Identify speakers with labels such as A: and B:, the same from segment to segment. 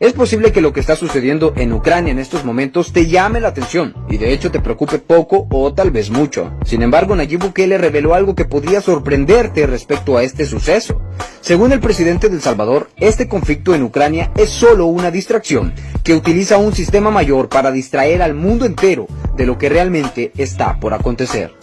A: Es posible que lo que está sucediendo en Ucrania en estos momentos te llame la atención y de hecho te preocupe poco o tal vez mucho. Sin embargo, Nayib Bukele reveló algo que podría sorprenderte respecto a este suceso. Según el presidente de El Salvador, este conflicto en Ucrania es solo una distracción que utiliza un sistema mayor para distraer al mundo entero de lo que realmente está por acontecer.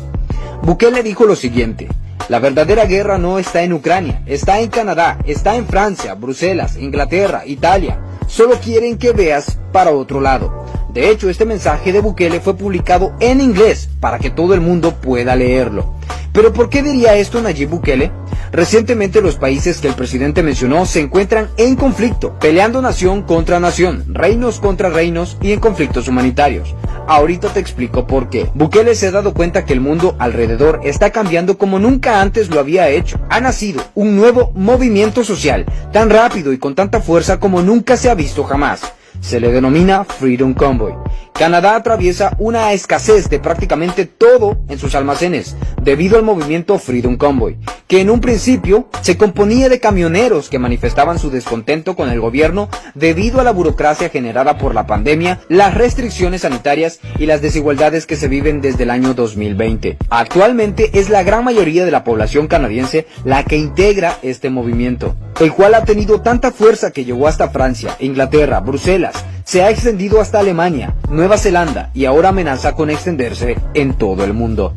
A: Bukele dijo lo siguiente: la verdadera guerra no está en Ucrania, está en Canadá, está en Francia, Bruselas, Inglaterra, Italia. Solo quieren que veas para otro lado. De hecho, este mensaje de Bukele fue publicado en inglés para que todo el mundo pueda leerlo. ¿Pero por qué diría esto Nayib Bukele? Recientemente los países que el presidente mencionó se encuentran en conflicto, peleando nación contra nación, reinos contra reinos y en conflictos humanitarios. Ahorita te explico por qué. Bukele se ha dado cuenta que el mundo alrededor está cambiando como nunca antes lo había hecho. Ha nacido un nuevo movimiento social, tan rápido y con tanta fuerza como nunca se ha visto jamás. Se le denomina Freedom Convoy. Canadá atraviesa una escasez de prácticamente todo en sus almacenes debido al movimiento Freedom Convoy, que en un principio se componía de camioneros que manifestaban su descontento con el gobierno debido a la burocracia generada por la pandemia, las restricciones sanitarias y las desigualdades que se viven desde el año 2020. Actualmente es la gran mayoría de la población canadiense la que integra este movimiento, el cual ha tenido tanta fuerza que llegó hasta Francia, Inglaterra, Bruselas, se ha extendido hasta Alemania, Nueva Zelanda y ahora amenaza con extenderse en todo el mundo.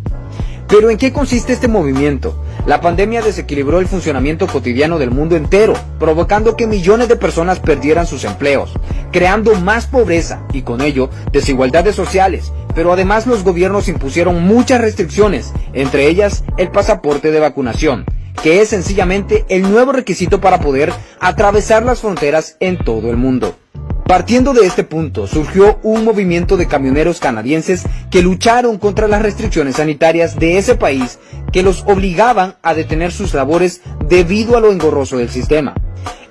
A: ¿Pero en qué consiste este movimiento? La pandemia desequilibró el funcionamiento cotidiano del mundo entero, provocando que millones de personas perdieran sus empleos, creando más pobreza y con ello desigualdades sociales, pero además los gobiernos impusieron muchas restricciones, entre ellas el pasaporte de vacunación, que es sencillamente el nuevo requisito para poder atravesar las fronteras en todo el mundo. Partiendo de este punto, surgió un movimiento de camioneros canadienses que lucharon contra las restricciones sanitarias de ese país que los obligaban a detener sus labores debido a lo engorroso del sistema.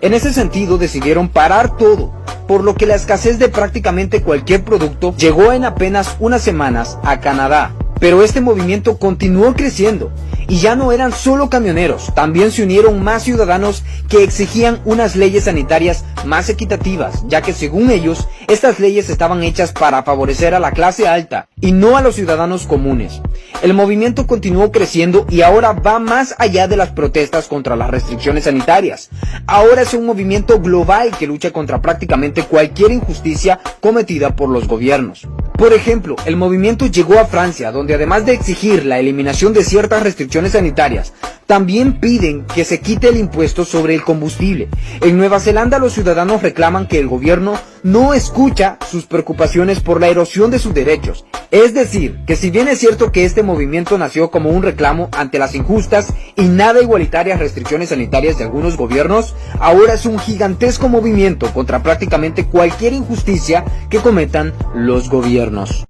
A: En ese sentido decidieron parar todo, por lo que la escasez de prácticamente cualquier producto llegó en apenas unas semanas a Canadá. Pero este movimiento continuó creciendo y ya no eran solo camioneros, también se unieron más ciudadanos que exigían unas leyes sanitarias más equitativas, ya que según ellos, estas leyes estaban hechas para favorecer a la clase alta y no a los ciudadanos comunes. El movimiento continuó creciendo y ahora va más allá de las protestas contra las restricciones sanitarias. Ahora es un movimiento global que lucha contra prácticamente cualquier injusticia cometida por los gobiernos. Por ejemplo, el movimiento llegó a Francia, donde además de exigir la eliminación de ciertas restricciones sanitarias, también piden que se quite el impuesto sobre el combustible. En Nueva Zelanda los ciudadanos reclaman que el gobierno no escucha sus preocupaciones por la erosión de sus derechos. Es decir, que si bien es cierto que este movimiento nació como un reclamo ante las injustas y nada igualitarias restricciones sanitarias de algunos gobiernos, ahora es un gigantesco movimiento contra prácticamente cualquier injusticia que cometan los gobiernos.